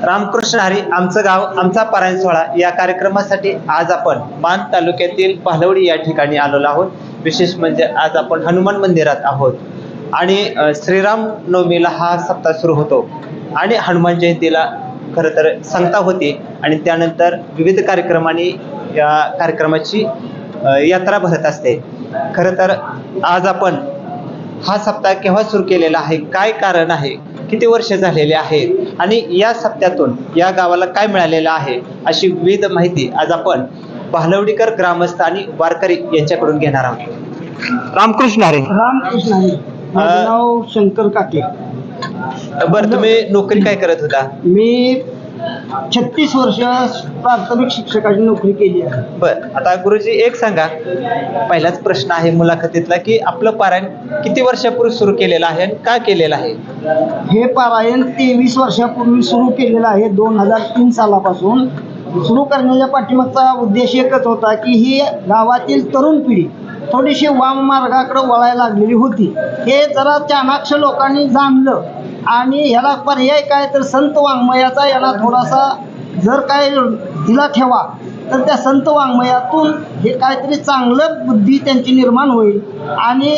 रामकृष्ण हरी आमचं गाव आमचा पारायण सोहळा या कार्यक्रमासाठी आज आपण मान तालुक्यातील भालवडी या ठिकाणी आलेलो आहोत। विशेष म्हणजे आज आपण हनुमान मंदिरात आहोत आणि श्रीराम नवमीला हा सप्ताह सुरू होतो आणि हनुमान जयंतीला खरं तर सांगता होती आणि त्यानंतर विविध कार्यक्रमांनी या कार्यक्रमाची यात्रा भरत असते। खरं तर आज आपण हा सप्ताह केव्हा सुरू केलेला आहे, काय कारण आहे, किती वर्ष झालेले आहेत आणि या सप्त्यातून या गावाला काय मिळालेलं आहे अशी विविध माहिती आज आपण भालवडीकर ग्रामस्थ आणि वारकरी यांच्याकडून घेणार आहोत। रामकृष्ण हरी। रामकृष्ण हरी। माझं नाव शंकर काके। बरं, तुम्ही नोकरी काय करत होता? मी 36 वर्ष प्राथमिक शिक्षकाची नोकरी केली आहे। बरं, आता गुरुजी एक सांगा, पहिलाच प्रश्न आहे मुलाखतीतला की आपलं पारायण किती वर्षापूर्वी सुरू केलेलं आहे आणि का केलेलं आहे? हे पारायण 23 वर्षापूर्वी सुरू केलेलं आहे। 2003 सालापासून सुरू करण्याच्या पाठीमागचा उद्देश एकच होता की ही गावातील तरुण पिढी थोडीशी वाम मार्गाकडे वळायला लागलेली होती। हे जरा चाणाक्ष लोकांनी जाणलं आणि ह्याला पर्याय काय तर संत वाङ्मयाचा याला थोडासा जर काय दिला ठेवा तर त्या संत वाङ्मयातून हे काहीतरी चांगलं बुद्धी त्यांची निर्माण होईल आणि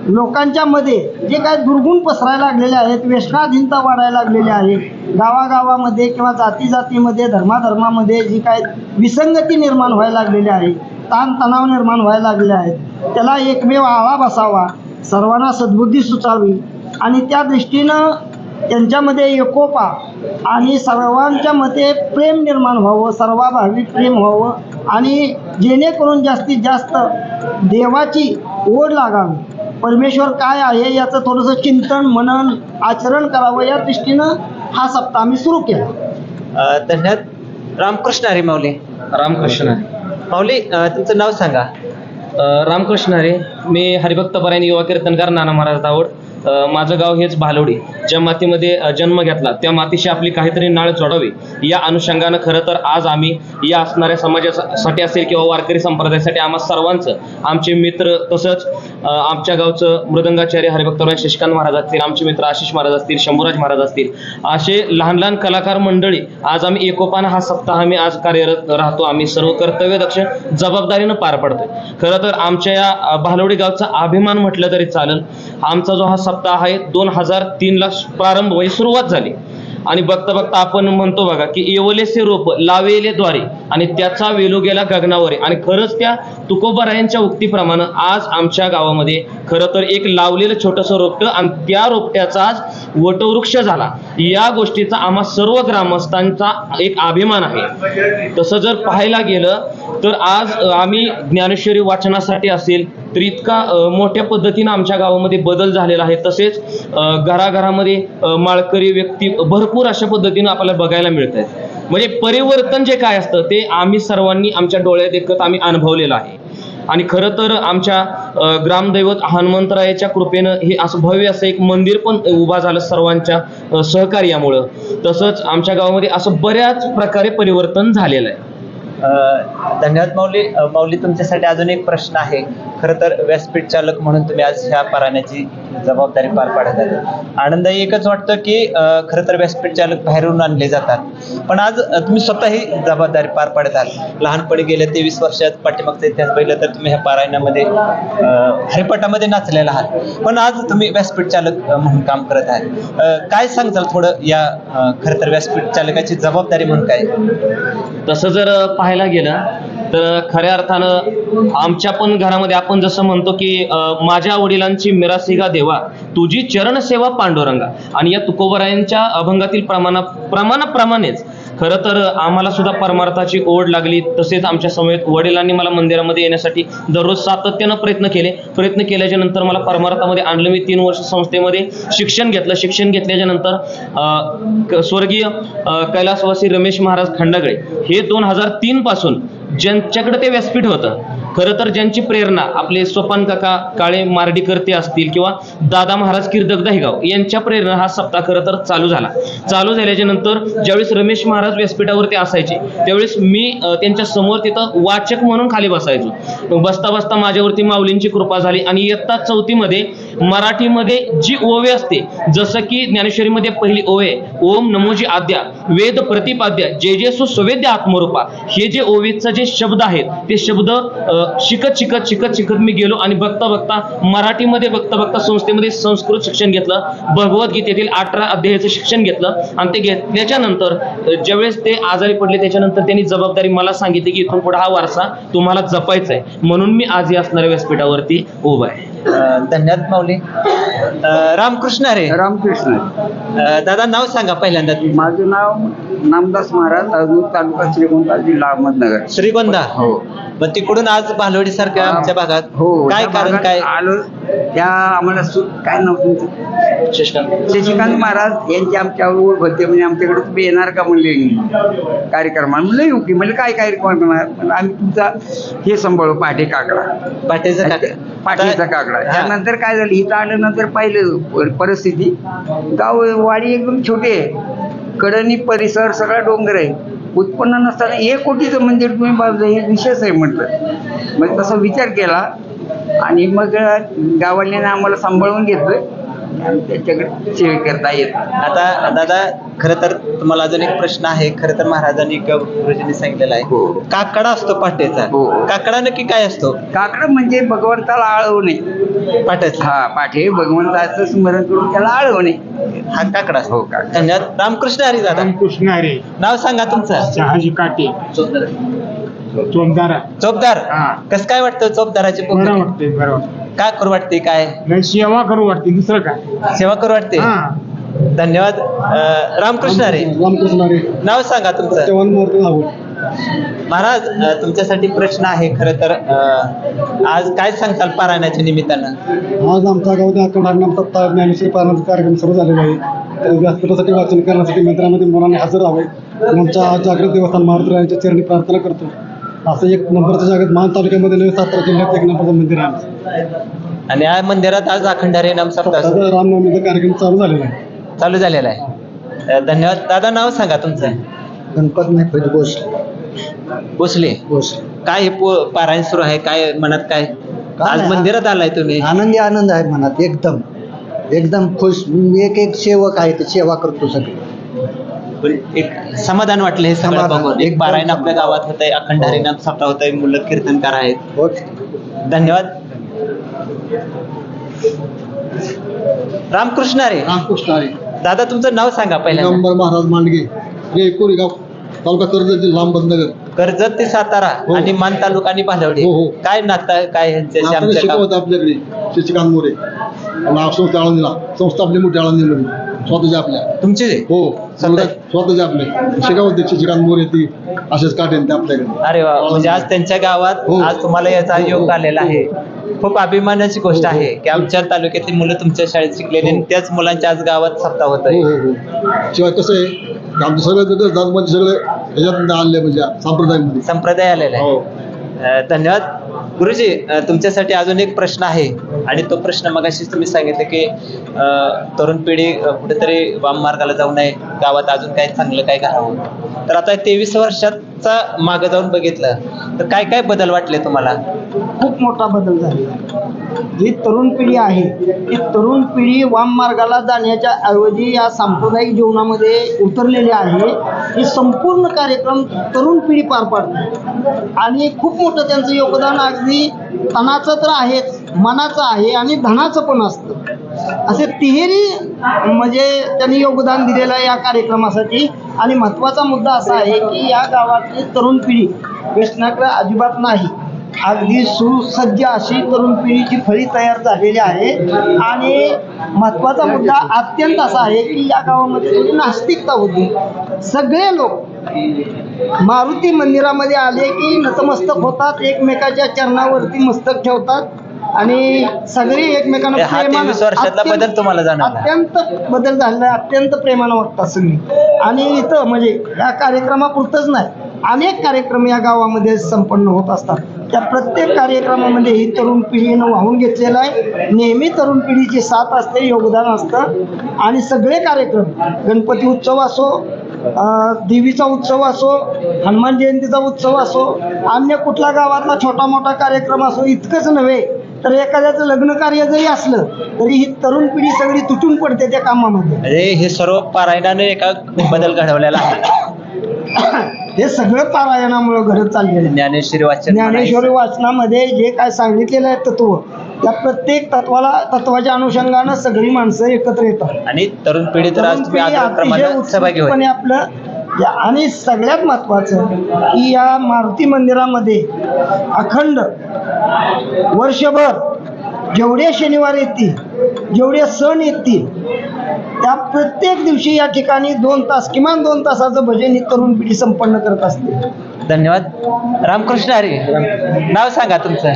लोकांच्या मध्ये जे काय दुर्गुण पसरायला लागलेले आहेत, व्यसनाधीनता वाढायला लागलेली आहे, गावागावामध्ये किंवा जाती जातीमध्ये धर्माधर्मामध्ये जी काय विसंगती निर्माण व्हायला लागलेली आहे, ताणतणाव निर्माण व्हायला लागले आहेत, त्याला एकमेव आळा बसावा, सर्वांना सद्बुद्धी सुचावी आणि त्या दृष्टीनं त्यांच्यामध्ये एकोपा आणि सर्वांच्या मध्ये प्रेम निर्माण व्हावं, सर्वाभावी प्रेम व्हावं आणि जेणेकरून जास्तीत जास्त देवाची ओढ लागावी, परमेश्वर काय आहे याचं थोडंसं चिंतन मनन आचरण करावं या दृष्टीनं हा सप्ताह आम्ही सुरू केला। धन्यवाद। रामकृष्ण हरी माऊली। रामकृष्ण हरी। माऊली, तुमचं नाव सांगा। रामकृष्ण हरी। मी हरिभक्त परायण युवा कीर्तनकार नाना महाराज दावड। माझं गाव हेच भालवडी। ज्या मातीमध्ये जन्म घेतला त्या मातीशी आपली काहीतरी नाळ जोडावी या अनुषंगानं खरं तर आज आम्ही या असणाऱ्या समाजासाठी असेल किंवा वारकरी संप्रदायासाठी आम्हा सर्वांचं, आमचे मित्र तसंच आमच्या गावचं मृदंगाचार्य हरिभक्त शशिकांत महाराज असतील, आमचे मित्र आशिष महाराज असतील, शंभूराज महाराज असतील, असे लहान लहान कलाकार मंडळी आज आम्ही एकोपानं हा सप्ताह आम्ही आज कार्यरत राहतो। आम्ही सर्व कर्तव्यदक्ष जबाबदारीनं पार पडतोय। खरं तर आमच्या या भालवडी गावचा अभिमान म्हटलं तरी चालेल। आमचा जो हा सप्ताह आहे 2003 ला प्रारंभ म्हणजे सुरुवात झाली आणि बघता बघता आपण म्हणतो बघा की येवलेसे रोप लावेले द्वारे आणि त्याचा वेलो गेला गगनावरे आणि खरंच त्या तुकोबारायांच्या उक्तीप्रमाणे आज आमच्या गावामध्ये खरं तर एक लावलेलं छोटंसं रोपटं आणि त्या रोपट्याचा आज वटवृक्ष झाला। या गोष्टीचा आम्हा सर्व ग्रामस्थांचा एक अभिमान आहे। तसं जर पाहायला गेलं तर आज आम्ही ज्ञानेश्वरी वाचनासाठी असेल तर इतका मोठ्या पद्धतीनं आमच्या गावामध्ये बदल झालेला आहे। तसेच घराघरामध्ये माळकरी व्यक्ती भरपूर अशा पद्धतीनं आपल्याला बघायला मिळत आहेत। म्हणजे परिवर्तन जे काय असतं ते आम्ही सर्वांनी आमच्या डोळ्यात देखत आम्ही अनुभवलेलं आहे आणि खरं तर आमच्या ग्रामदैवत हनुमंतरायाच्या कृपेनं हे असं भव्य असं एक मंदिर पण उभा झालं सर्वांच्या सहकार्यामुळं। तसंच आमच्या गावामध्ये असं बऱ्याच प्रकारे परिवर्तन झालेलं आहे। धन्यवाद माऊली। माऊली, तुमच्यासाठी अजून एक प्रश्न आहे। खरं तर व्यासपीठ चालक म्हणून तुम्ही आज ह्या पारायणाची जबाबदारी पार पाडत आहात। आनंदही एकच वाटतं की खरं तर व्यासपीठ चालक बाहेरून आणले जातात, पण आज तुम्ही स्वतः ही जबाबदारी पार पाडत आहात। लहानपणी गेल्या 23 वर्षात पाठीमागचा इतिहास पाहिलं तर तुम्ही ह्या पारायणामध्ये हरिपाठामध्ये नाचलेला आहात, पण आज तुम्ही व्यासपीठ चालक म्हणून काम करत आहात। काय सांगताल थोडं या खरं तर व्यासपीठ चालकाची जबाबदारी म्हणून काय? तसं जर पाहायला गेलं तर खऱ्या अर्थानं आमच्या पण घरामध्ये आपण जसं म्हणतो की माझ्या वडिलांची मिरासिगा देवा तुझी चरण सेवा पांडुरंगा आणि या तुकोबारायांच्या अभंगातील प्रमाणाप्रमाणेच खरं तर आम्हाला सुद्धा परमार्थाची ओढ लागली। तसेच आमच्या समवेत वडिलांनी मला मंदिरामध्ये येण्यासाठी दररोज सातत्यानं प्रयत्न केल्याच्या नंतर मला परमार्थामध्ये आणलं। मी 3 वर्ष संस्थेमध्ये शिक्षण घेतलं। शिक्षण घेतल्याच्या नंतर स्वर्गीय कैलासवासी रमेश महाराज खंडागळे हे 2003 पासून ज्यांच्याकडे ते व्यासपीठ होतं, खरं तर ज्यांची प्रेरणा आपले सोपान काका काळे मार्डीकर ते असतील किंवा दादा महाराज किर्दक दहिगाव यांच्या प्रेरणा हा सप्ताह खरं तर चालू झाल्याच्या नंतर ज्यावेळेस रमेश महाराज व्यासपीठावरती असायचे त्यावेळेस मी त्यांच्या समोर तिथं वाचक म्हणून खाली बसायचो। बसता बसता माझ्यावरती माऊलींची कृपा झाली आणि इयत्ता 4थी मध्ये मराठीमध्ये जी ओवे असते, जसं की ज्ञानेश्वरीमध्ये पहिली ओवे, ओम नमोजी आद्या वेद प्रतिपाद्या जे जे सुवेद्य आत्मरूपा, हे जे ओवेचं जे शब्द आहेत ते शब्द शिकत मी गेलो आणि बघता मराठीमध्ये बघता संस्थेमध्ये संस्कृत शिक्षण घेतलं, भगवद्गीतेतील 18 अध्यायाचं शिक्षण घेतलं आणि ते घेतल्याच्या नंतर ज्यावेळेस ते आजारी पडले त्याच्यानंतर त्यांनी जबाबदारी मला सांगितली की इथून पुढे हा वारसा तुम्हाला जपायचा आहे, म्हणून मी आज या असणाऱ्या व्यासपीठावरती उभा आहे. धन्यवाद माऊली. रामकृष्ण रे. रामकृष्ण. दादा नाव सांगा पहिल्यांदा. माझं नाव नामदास महाराज, अजून तालुका श्रीगोंदा, जिल्हा अहमदनगर. श्रीगोंदा. हो. मग तिकडून आज भालवडी सारख्या आमच्या भागात हो. काय कारण काय आलो त्या आम्हाला काय नाव तुमचं? शशिकांत महाराज यांची आमच्यावर ओळख होते, म्हणजे आमच्याकडे तुम्ही येणार का म्हणले कार्यक्रमाला. म्हणलं येऊ की, म्हणजे काय कार्यक्रम करणार, म्हणजे आम्ही तुमचा हे सांभाळू पाठी काकडा, पाटेचा काका. पाठीचा काकडा. त्यानंतर काय झालं, इथं आल्यानंतर पाहिलं परिस्थिती, गाव वाडी एकदम छोटी आहे, कडणी परिसर सगळा डोंगर आहे, उत्पन्न नसताना 1 कोटीचं मंदिर तुम्ही बांधलं, हे विशेष आहे म्हटलं. मग तसा विचार केला आणि मग गावाल्याने आम्हाला सांभाळून घेतलं आणि त्याच्याकडे सेवे करता येत. आता दादा खरं तर तुम्हाला अजून एक प्रश्न आहे. खरं तर महाराजांनी किंवा गुरुजींनी सांगितलेला हो. आहे काकडा असतो पाटेचा. हो. काकडा नक्की काय असतो? काकडं म्हणजे भगवंताला आळवणे. पाटेचा. हा, पाठे भगवंताचं स्मरण करून त्याला आळवणे, हा काकडा असतो. हो का. धन्यवाद. रामकृष्ण हरी. दादा रामकृष्ण हरी. नाव सांगा तुमचं. शहाजी काटे, चोमदारा. चोपदार. हा. कसं काय वाटतं चोपदाराची बरं पद्धत? वाटते, बरं वाटते. काय करू वाटते? काय लय सेवा करू वाटते, दुसरं काय. सेवा करू वाटते? हा. धन्यवाद. रामकृष्ण हरी. रामकृष्ण हरी. नाव सांगा तुमचं. महाराज तुमच्यासाठी प्रश्न आहे. खरं तर आज काय सांगताल पारायणाच्या निमित्तानं? आज आमच्या गावात आठवड्यानं सप्ताह ज्ञानेश्वरी पारायणाचा कार्यक्रम सुरू झालेला आहे. तर व्यासपीठासाठी वाचन करण्यासाठी मंदिरामध्ये मुलांनी हजर राहावे आणि आमच्या जागृत देवस्थान महाराजांच्या चरणी प्रार्थना करतो. असं 1 नंबरच्या जागेत मान तालुक्यामध्ये नवीन सातारा जिल्ह्यात 1 नंबरचं मंदिर आहे. आणि या मंदिरात आज अखंड हरिनाम सप्ताह रामनवमीचा कार्यक्रम चालू झालेला आहे. चालू झालेला आहे. धन्यवाद. दादा नाव सांगा तुमचं. गणपत नाही घोष भोसले. घोष. काय हे पारायण सुरू आहे? काय मनात काय आज नाही. मंदिरात आलाय तुम्ही? आनंद आहे मनात, एकदम खुश. एक सेवक आहे, ते सेवा करतो सगळे. पण एक समाधान वाटलं हे सगळं समाधान. बघून. एक एकदम पारायण आपल्या गावात होत आहे, अखंड हो. हरिनाम सप्ताह होत आहे, मुलं कीर्तनकार आहेत. हो. धन्यवाद. रामकृष्ण हरी. रामकृष्ण हरी. दादा तुमचं नाव सांगा पहिल्यांदा. दिगंबर महाराज मांडगे, हे कोरेगाव तालुका कर्जत जिल्हा अहमदनगर. कर्जत ते सातारा हो. आणि मान तालुका आणि भालवडी. हो, हो. काय नातं काय ह्यांच्याशी आता आमच्या गावात? शिकवत आपल्याकडे शशिकांत मोरे, नाव संस्था आळंदीला, संस्था आपली मोठी आळंदीमध्ये स्वतःच्या आपल्या. तुमचे जे? हो, स्वतः- स्वतःच्या आपले शिकावत शशिकांत मोरे, ती असेच काटेन ते आपल्याकडे. अरे वा. म्हणजे आज त्यांच्या गावात हो. आज तुम्हाला याचा योग आलेला आहे. खूप अभिमानाची गोष्ट आहे की आमच्या तालुक्यातली मुलं तुमच्या शाळेत शिकलेली आणि त्याच मुलांच्या आज गावात सप्ताह होत हो आहे. हो हो. शिवाय कसं आहे की आमचं सगळं जातमध्ये सगळे ह्याच्यात आणले, म्हणजे संप्रदायामध्ये. संप्रदाय आलेला आहे. हो. धन्यवाद. गुरुजी तुमच्यासाठी अजून एक प्रश्न आहे आणि तो प्रश्न मगाशीच तुम्ही सांगितलं की तरुण पिढी कुठेतरी वाम मार्गाला जाऊ नये, गावात अजून काय चांगलं काय करावं. तर आता 23 वर्षाचा मागे जाऊन बघितलं तर काय काय बदल वाटले तुम्हाला? खूप मोठा बदल झालेला आहे. जी तरुण पिढी आहे ती तरुण पिढी वाम मार्गाला जाण्याच्या ऐवजी या सांप्रदायिक जीवनामध्ये उतरलेली आहे. हे संपूर्ण कार्यक्रम तरुण पिढी पार पाडते आणि खूप मोठं त्यांचं योगदान अगदी तनाचं तर आहेच, मनाचं आहे आणि धनाचं पण असतं. असे तिहेरी म्हणजे त्यांनी योगदान दिलेलं आहे या कार्यक्रमासाठी. आणि महत्त्वाचा मुद्दा असा आहे की या गावातली तरुण पिढी व्यसनाकडे अजिबात नाही. अगदी सुसज्ज अशी तरुण पिढीची फळी तयार झालेली आहे. आणि महत्त्वाचा मुद्दा अत्यंत असा आहे की या गावामध्ये थोडी नास्तिकता होती. सगळे लोक मारुती मंदिरामध्ये आले की नतमस्तक होतात, एकमेकाच्या चरणावरती मस्तक ठेवतात आणि सगळे एकमेकांना हा प्रेमानं 23 वर्षातला बदल तुम्हाला जाणवला? अत्यंत बदल झालेला आहे. अत्यंत प्रेमानं वागतात सगळी. आणि इथं म्हणजे या कार्यक्रमापुरतंच नाही, अनेक कार्यक्रम या गावामध्ये संपन्न होत असतात. त्या प्रत्येक कार्यक्रमामध्ये ही तरुण पिढीनं वाहून घेतलेलं आहे. नेहमी तरुण पिढीची साथ असते, योगदान असतं. आणि सगळे कार्यक्रम, गणपती उत्सव असो, देवीचा उत्सव असो, हनुमान जयंतीचा उत्सव असो, अन्य कुठला गावातला छोटा मोठा कार्यक्रम असो, इतकंच नव्हे तर एखाद्याचं लग्न कार्य जरी असलं तरी ही तरुण पिढी सगळी तुटून पडते त्या कामामध्ये. म्हणजे हे सर्व पारायणाने एका बदल घडवलेला आहे. हे सगळं पारायणामुळे घडत चाललेलं आहे. ज्ञानेश्वरी वाचन ज्ञानेश्वरी वाचनामध्ये जे काय सांगितलेलं आहे तत्व, त्या प्रत्येक तत्वाच्या अनुषंगानं सगळी माणसं एकत्र येतात आणि तरुण पिढी तर आज तुम्ही अतिशय आग्रहप्रमाणे सहभागी होते. उत्स्फूर्तपणे आपलं आणि सगळ्यात महत्त्वाचं की या मारुती मंदिरामध्ये अखंड वर्षभर जेवढे शनिवार येतील, जेवढे सण येतील, त्या प्रत्येक दिवशी या ठिकाणी 2 तास, किमान 2 तासाचं भजन ही तरुण पिढी संपन्न करत असते. धन्यवाद. रामकृष्ण हरी. नाव सांगा तुमचं.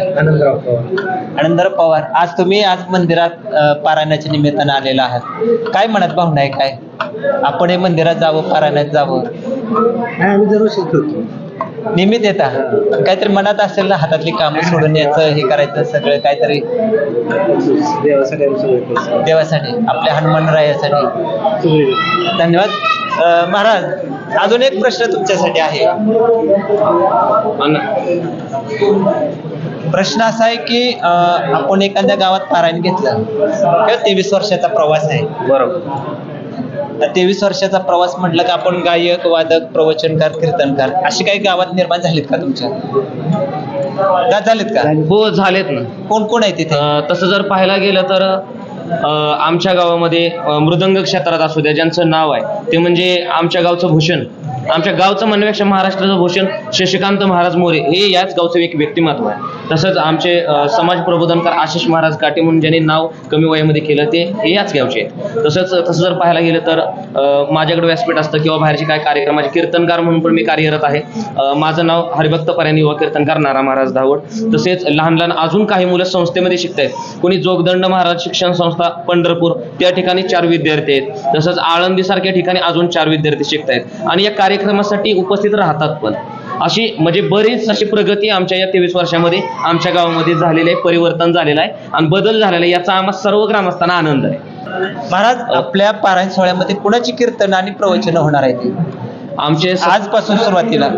आनंदराव पवार. आज तुम्ही मंदिरात पारायणाच्या निमित्तानं आलेला आहात. काय मनात भावना आहे? काय आपण हे मंदिरात जावं, पारायणात जावं? आम्ही दररोज शिकतो. निमित्त येता काहीतरी मनात असेल ना, हातातली कामं सोडून यायचं, हे करायचं, सगळं काहीतरी देवासाठी, आपल्या हनुमानरायासाठी. धन्यवाद. महाराज, अजून एक प्रश्न तुमच्यासाठी आहे. प्रश्न असा आहे की आपण एखाद्या गावात पारायण घेतलं किंवा 23 वर्षाचा प्रवास आहे, बरोबर. 23 वर्षाचा प्रवास म्हटलं का आपण गायक, वादक, प्रवचनकार, कीर्तनकार अशी काही गावात निर्माण झालीत का तुमच्या? झालेत का? हो, झालेत ना. कोण कोण आहे तिथे? तसं जर पाहायला गेलं तर आमच्या गावामध्ये मृदंग क्षेत्रात असू द्या, ज्यांचं नाव आहे ते म्हणजे आमच्या गावचं भूषण, आमच्या गावचं म्हणण्यापेक्षा महाराष्ट्राचं भूषण शशिकांत महाराज मोरे हे याच गावचं एक व्यक्तिमत्व आहे. तसंच आमचे समाज प्रबोधनकार आशिष महाराज काटे म्हणून ज्यांनी नाव कमी वयामध्ये केलं ते याच गावचे आहेत. तसं जर पाहायला गेलं तर माझ्याकडे व्यासपीठ असतं किंवा बाहेरचे काय कार्यक्रमाचे कीर्तनकार म्हणून पण मी कार्यरत आहे. माझं नाव हरिभक्त परायण युवा कीर्तनकार नाना महाराज धावड. तसेच लहान लहान अजून काही मुलं संस्थेमध्ये शिकत आहेत. कोणी जोगदंड महाराज शिक्षण संस्था पंढरपूर, त्या ठिकाणी 4 विद्यार्थी आहेत. तसंच आळंदीसारख्या ठिकाणी अजून 4 विद्यार्थी शिकत आहेत आणि या कार्यक्रमासाठी उपस्थित राहतात पण. अशी म्हणजे बरीच अशी प्रगती आमच्या या 23 वर्षामध्ये आमच्या गावामध्ये झालेली आहे, परिवर्तन झालेलं आहे आणि बदल झालेला आहे. याचा आम्हा सर्व ग्रामस्थांना आनंद आहे. महाराज, आपल्या पारायण सोहळ्यामध्ये कुणाची कीर्तन आणि प्रवचन होणार आहे ते? आमचे आजपासून सुरुवातीला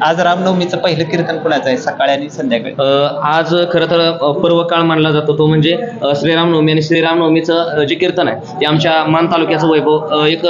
आज रामनवमीचं पहिलं कीर्तन कुणाचं आहे, सकाळी आणि संध्याकाळी? आज खरं तर पर्व काळ मानला जातो तो म्हणजे श्रीरामनवमी, आणि श्रीरामनवमीचं जे कीर्तन आहे ते आमच्या मान तालुक्याचं वैभव एक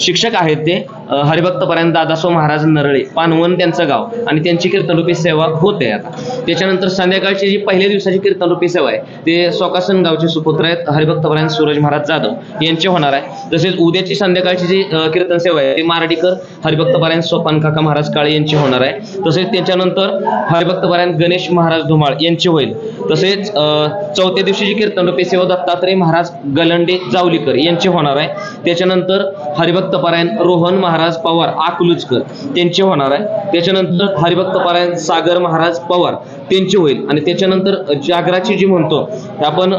शिक्षक आहेत ते हरिभक्त परायण दादासो महाराज नरळे, पानवण त्यांचं गाव, आणि त्यांची कीर्तनरूपी सेवा होते आता. त्याच्यानंतर संध्याकाळची जी पहिल्या दिवसाची कीर्तनरूपी सेवा आहे ते सोकासन गावचे सुपुत्र आहेत हरिभक्त परायण सूरज महाराज जाधव यांचे होणार आहे. तसेच उद्याची संध्याकाळची जी कीर्तन सेवा आहे ती मारडीकर हरिभक्त परायण सोपान काका महाराज काळे यांची होणार आहे. तसेच त्याच्यानंतर हरिभक्त परायण गणेश महाराज धुमाळ यांची होईल. तसेच चौथ्या दिवशीची कीर्तनरूपी सेवा दत्तात्रय महाराज गलंडे जावलीकर यांची होणार आहे. त्याच्यानंतर हरिभक्त परायण रोहन महाराज पवार आकलूजकर त्यांचे होणार आहे. त्याच्यानंतर हरिभक्त परायण सागर महाराज पवार त्यांची होईल. आणि त्याच्यानंतर जागराची जी म्हणतो आपण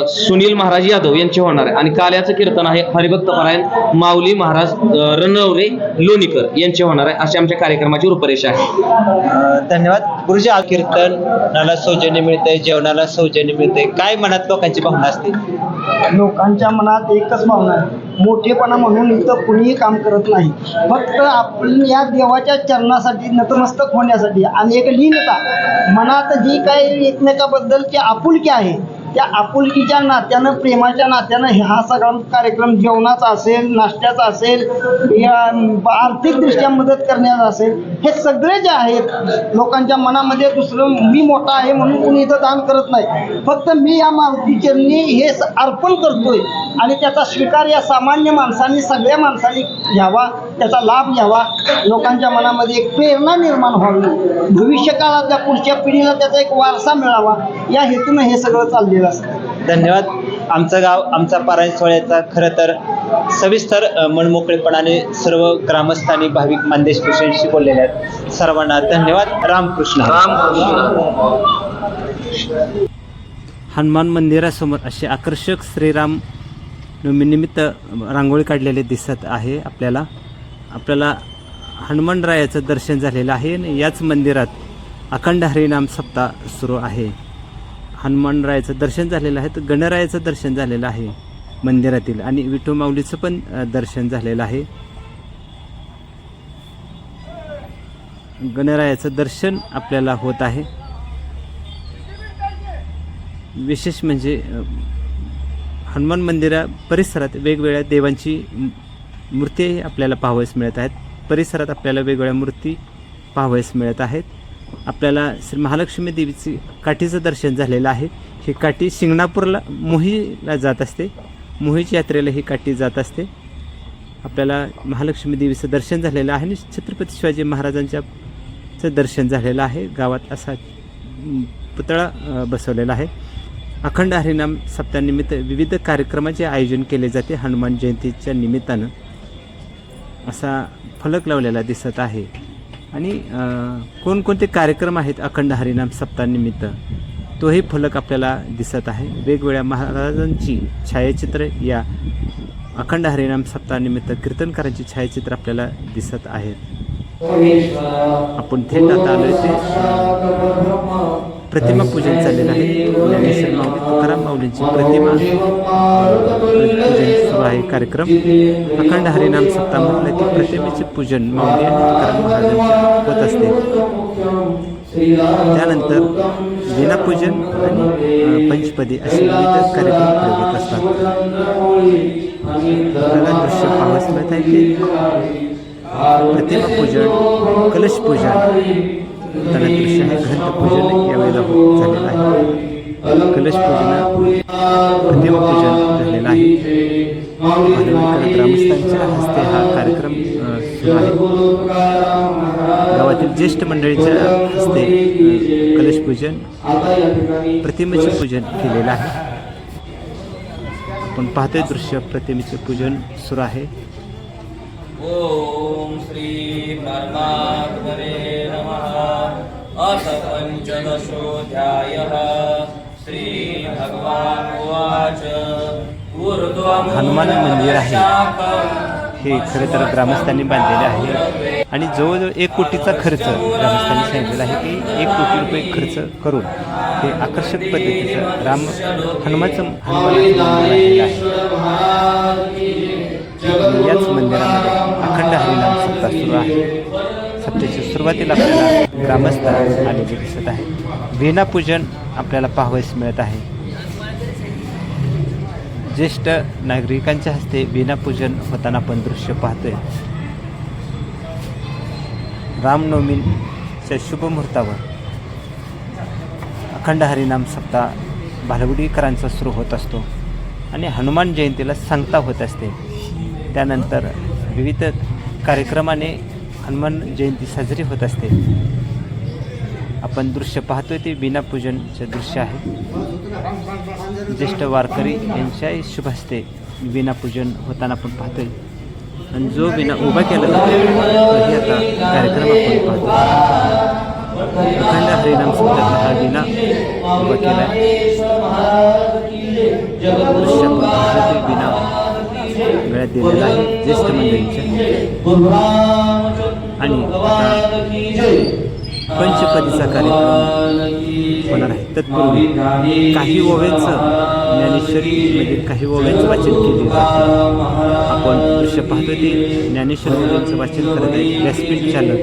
सुनील महाराज यादव यांचे होणार आहे. आणि काल्याचं कीर्तन आहे हरिभक्त परायण माऊली महाराज रणवरे लोणीकर यांचे होणार आहे. अशी आमच्या कार्यक्रमाची रूपरेषा आहे. धन्यवाद गुरुजी. कीर्तनाला सौजन्य मिळतंय, जेवणाला सौजन्य मिळतंय, काय मनात लोकांची भावना असते? लोकांच्या मनात एकच भावना आहे, मोठेपणा म्हणून इथं कुणीही काम करत नाही. फक्त आपण या देवाच्या चरणासाठी नतमस्तक होण्यासाठी आणि एक लीनता मनात जी काही एकमेकाबद्दलची आपुलकी आहे त्या आपुलकीच्या नात्यानं, प्रेमाच्या नात्यानं हा सगळा कार्यक्रम जेवणाचा असेल, नाश्त्याचा असेल, या आर्थिकदृष्ट्या मदत करण्याचा असेल, हे सगळे जे आहेत लोकांच्या मनामध्ये दुसरं मी मोठा आहे म्हणून कोणी इथं दान करत नाही. फक्त मी या मारुती चरणी हे अर्पण करतोय आणि त्याचा स्वीकार या सामान्य माणसांनी, सगळ्या माणसांनी घ्यावा, त्याचा लाभ घ्यावा, लोकांच्या मनामध्ये एक प्रेरणा निर्माण व्हावी, भविष्यकाळातल्या पुढच्या पिढीला त्याचा एक वारसा मिळावा, या हेतून हे सगळं चाललेलं असतं. धन्यवाद. आमचं गाव आमचा पारायण सोहळ्याचा खरं तर सविस्तर मनमोकळेपणाने सर्व ग्रामस्थांनी भाविक मानदेशशी बोललेले आहेत. सर्वांना धन्यवाद. रामकृष्ण. हनुमान मंदिरासमोर असे आकर्षक श्रीराम नवमीनिमित्त रांगोळी काढलेले दिसत आहे. आपल्याला हनुमानरायाचं दर्शन झालेलं आहे आणि याच मंदिरात अखंड हरिनाम सप्ताह सुरू आहे. हनुमानरायाचं दर्शन झालेलं आहे, तर गणरायाचं दर्शन झालेलं आहे मंदिरातील, आणि विठू माऊलीचं पण दर्शन झालेलं आहे. गणरायाचं दर्शन आपल्याला होत आहे. विशेष म्हणजे हनुमान मंदिरा परिसरात वेगवेगळ्या देवांची मूर्ती आपल्याला पाहावयास मिळत आहेत. परिसरात आपल्याला वेगवेगळ्या मूर्ती पाहावयास मिळत आहेत. आपल्याला श्री महालक्ष्मी देवीची काठीचं दर्शन झालेलं आहे. ही काठी शिंगणापूरला मोहीला जात असते. मोहीच्या यात्रेला ही काठी जात असते. आपल्याला महालक्ष्मी देवीचं दर्शन झालेलं आहे आणि छत्रपती शिवाजी महाराजांचं दर्शन झालेलं आहे. गावात असा पुतळा बसवलेला आहे. अखंड हरिनाम सप्ताहानिमित्त विविध कार्यक्रमाचे आयोजन केले जाते. हनुमान जयंतीच्या निमित्तानं असा फलक लावलेला दिसत आहे. आणि कोणकोणते कार्यक्रम आहेत अखंड हरिनाम सप्ताहानिमित्त तोही फलक आपल्याला दिसत आहे. वेगवेगळ्या महाराजांची छायाचित्र या अखंड हरिनाम सप्ताहानिमित्त कीर्तनकारांची छायाचित्र आपल्याला दिसत आहेत. आपण थेट आता आलोय ते प्रतिमा पूजन चाललेलं आहे. ज्ञानेश्वर माऊली तुकाराम माऊलींची प्रतिमा पूजन सुरू आहे कार्यक्रम. अखंड हरिनाम सप्ताह म्हटलं की प्रतिमेचे पूजन माऊली आणि तुकाराम महाराजांचे होत असते. त्यानंतर वीणापूजन आणि पंचपदी असे विविध कार्यक्रम होत असतात. आपल्याला दृश्य पाहावयास मिळत आहे की प्रतिमा पूजन, कलश पूजन, त्याला दृश्य आहे घंटपूजन यावेळेला झालेलं आहे. कलश पूजन, प्रतिमा पूजन झालेलं आहे. ग्रामस्थांच्या हस्ते हा कार्यक्रम सुरू आहे. गावातील ज्येष्ठ मंडळीच्या हस्ते कलशपूजन, प्रतिमेचे पूजन केलेलं आहे. आपण पाहतोय दृश्य प्रतिमेचे पूजन सुरू आहे. ओम श्री परमात्मने नमः. अथ पंचदशोऽध्यायः. श्री भगवान उवाच. हनुमान मंदिर आहे हे खरं तर ग्रामस्थांनी बांधलेले आहे आणि जवळजवळ 1 कोटीचा खर्च ग्रामस्थांनी सांगितलेला आहे की 1 कोटी रुपये खर्च करून हे आकर्षक पद्धतीचं हनुमानाचं मंदिर आहे. याच मंदिरामध्ये अखंड हरिनाम सप्ताह सुरू आहे. सप्ताहाच्या सुरुवातीला आपल्याला ग्रामस्थ आलेले दिसत आहे. वीणापूजन आपल्याला पाहावयास मिळत आहे. ज्येष्ठ नागरिकांच्या हस्ते वीणापूजन होताना आपण दृश्य पाहतोय. रामनवमीच्या शुभ मुहूर्तावर अखंड हरिनाम सप्ताह भालवडीकरांचा सुरू होत असतो आणि हनुमान जयंतीला सांगता होत असते. त्यानंतर विविध कार्यक्रमाने हनुमान जयंती साजरी होत असते. आपण दृश्य पाहतोय ते वीणापूजनचे दृश्य आहे. ज्येष्ठ वारकरी यांच्याही शुभ हस्ते वीणापूजन होताना आपण पाहतोय आणि जो वीणा उभा केला जातो तोही आता कार्यक्रम आपण पाहतो. अखंड हरिनाम सप्ताहात हा वीणा उभा केला दृश्य आपण पाहतोय. वीणा वेळात दिलेला आहे ज्येष्ठ मंडळींच्या. आणि आता पंचपदीचा कार्यक्रम होणार आहे. तत्पूर्वी काही ओव्यांचं ज्ञानेश्वरीमधील काही ओव्यांचं वाचन केले जाते. आपण दृश्य पाहतो ते ज्ञानेश्वरी ओव्यांचं वाचन करत आहे व्यासपीठ चालक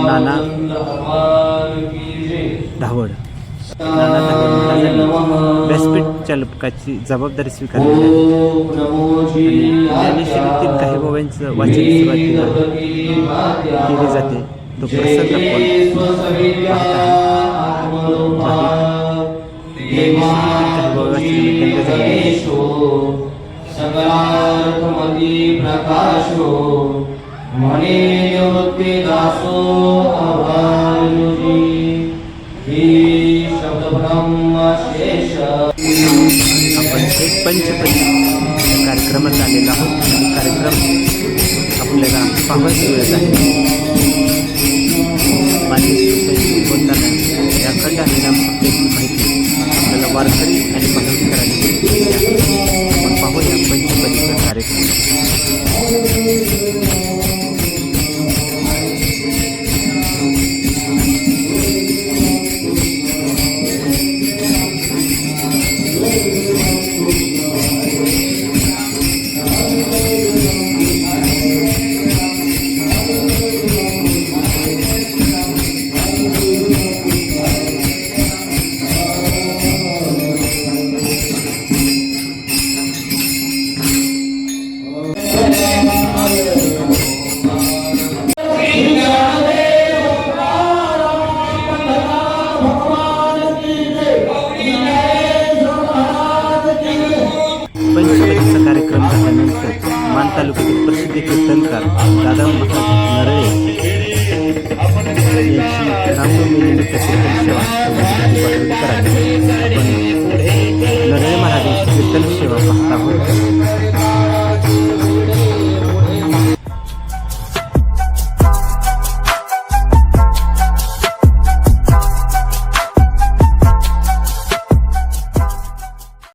नाना धावड. नाना धावड महाराजांनी व्यासपीठ चालकाची जबाबदारी स्वीकारलेली आहे आणि ज्ञानेश्वरीतील काही ओव्यांचं वाचन सुरुवातीला केले जाते. तो प्रसंग आपण पंचपदी कार्यक्रमात आलेला आहोत आणि कार्यक्रम आपल्याला पाहायला मिळत आहे. बोलताना या अखंड हरिनाम सप्ताहाची माहिती आपल्याला वारकरी आणि भालवडीकरांनी आपण पाहूया पंचपदीचा कार्यक्रम. तालुक्यातील प्रसिद्ध कीर्तनकार दादा महाराज नरळे यांची रामनवमीनिमित्त कीर्तन सेवा पाठवली करावी. आपण नरळे महाराज यांची कीर्तन सेवा पाहत आहोत.